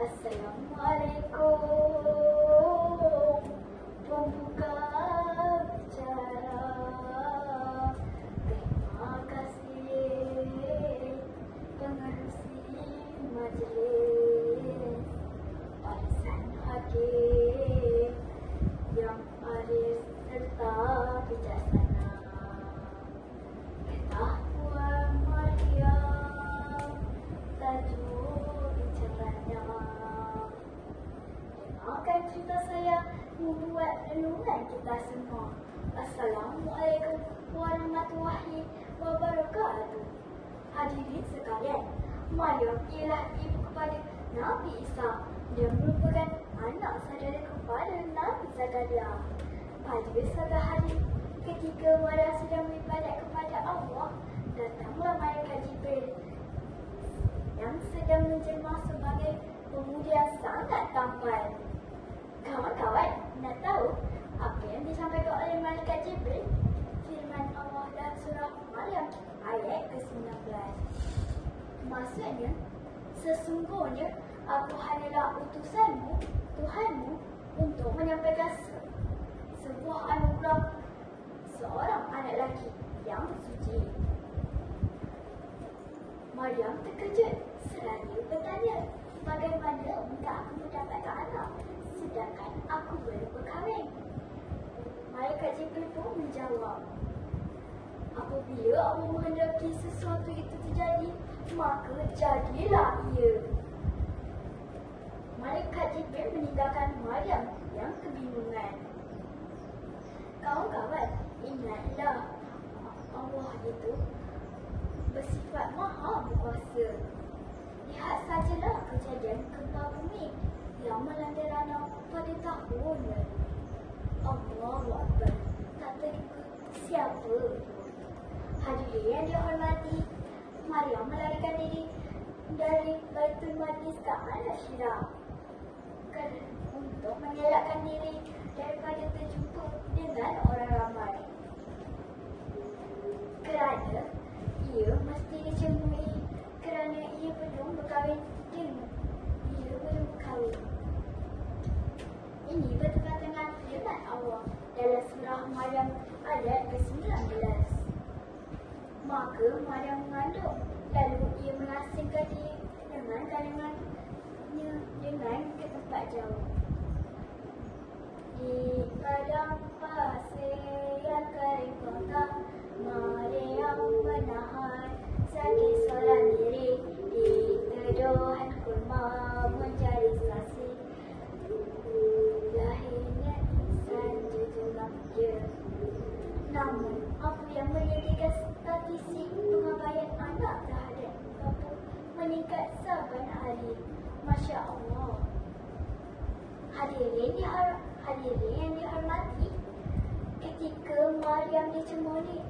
Assalamualaikum, pembuka bicara. Terima kasih pengerusi majlis, barisan hakim yang arif serta bijaksana. Ketahuan Maryam, tajuk bicaranya. Dengarkan cerita saya membuat renungan kita semua. Assalamualaikum warahmatullahi wabarakatuh. Hadirin sekalian, Maryam ialah ibu kepada Nabi Isa dan merupakan anak saudara kepada Nabi Zakaria. Pada suatu hari, ketika Maryam sedang beribadat kepada Allah, datanglah malaikat Jibril yang sedang menjelma sebagai pemuda yang sangat tampan. Kawan-kawan, nak tahu apa yang disampaikan oleh malaikat Jibril? Firman Allah dalam surah Maryam ayat ke-19. Maksudnya, sesungguhnya aku hanyalah utusanmu, Tuhanmu, untuk menyampaikan sebuah anugerah seorang anak lelaki yang suci. Maryam terkejut seraya bertanya, bagaimana engkau aku mendapatkan anak sedangkan aku belum berkahwin? Malaikat Jibril pun menjawab, apabila Allah menghendaki sesuatu itu terjadi, maka jadilah ia. Malaikat Jibril meninggalkan Maryam yang kebingungan. Kawan-kawan, ingatlah Allah itu bersifat maha berkuasa. Lihat sajalah kejadian gempa bumi yang melanda Ranau pada tahun lalu. Allahu Akbar, tak terduga siapa pun. Hadirin yang dihormati, Maryam melarikan diri dari Baitul Maqdis ke Al-Syirah untuk mengelakkan diri daripada terjumpa dengan orang ramai. Kerana ia mesti dicemuri kerana ia belum berkahwin dengan Ini bertepatan dengan firman Allah dalam surah Maryam ayat ke-19. Maka Maryam mengandung, lalu ia mengasingkan diri dengan kandungannya dengan ke tempat jauh. Di padang pasir yang kering kota, Maryam menahan sakit seorang diri. Di teduhan kurma mencari saksi, lahirnya insan jejulak dia. Namun, apa yang menyedihkan statistik pengabaian anak terhadap bapa meningkat saban hari. Masya Allah. Hadirin yang dihormati, ketika Maryam dicemuri,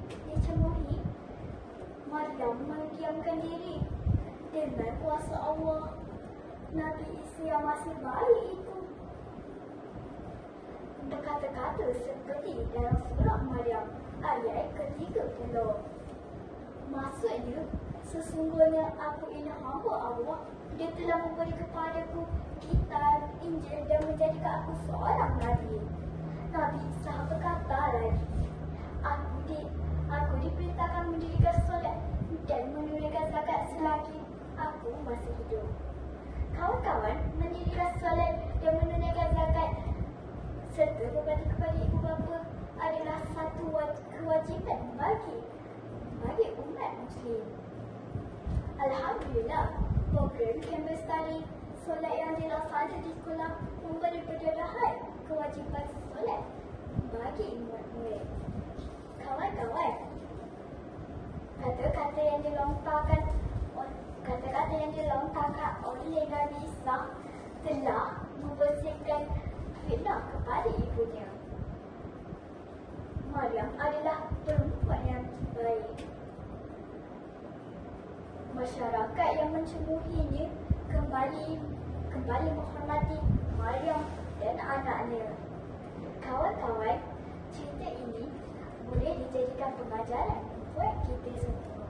Maryam mendiamkan diri. Dengan kuasa Allah, Nabi Isa yang masih bayi itu berkata-kata seperti dalam surah Maryam ayat ke-30. Maksudnya, sesungguhnya aku ini hamba Allah. Dia telah memberi kepadaku kitab, Injil dan menjadikan aku seorang Nabi. Nabi Isa berkata lagi, Aku diperintahkan mendirikan solat dan menunaikan zakat selagi aku masih hidup. Kawan-kawan, mendirikan solat dan menunaikan zakat serta berbakti kepada ibu bapa adalah satu kewajipan bagi umat Muslim. Alhamdulillah, program Campus Study solat yang dilaksanakan di sekolah memberi pendedahan kewajipan solat bagi murid-murid. Kawan-kawan, kata-kata yang dilontarkan oleh Nabi Isa telah membersihkan fitnah kepada ibunya. Maryam adalah perempuan yang baik. Masyarakat yang mencemoohinya kembali menghormati Maryam dan anaknya. Kawan-kawan, cerita ini boleh dijadikan pengajaran buat kita semua.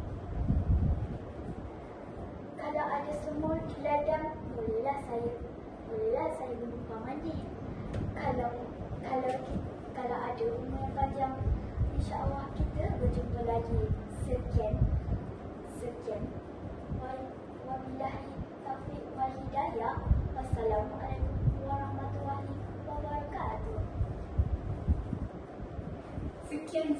Kalau ada semut di ladang, bolehlah saya bolehlah saya menumpang mandi. Kalau ada umur yang panjang, insya-Allah kita berjumpa lagi. Sekian. Wabillahi taufiq wal hidayah. Wassalamualaikum warahmatullahi wabarakatuh. Sekian.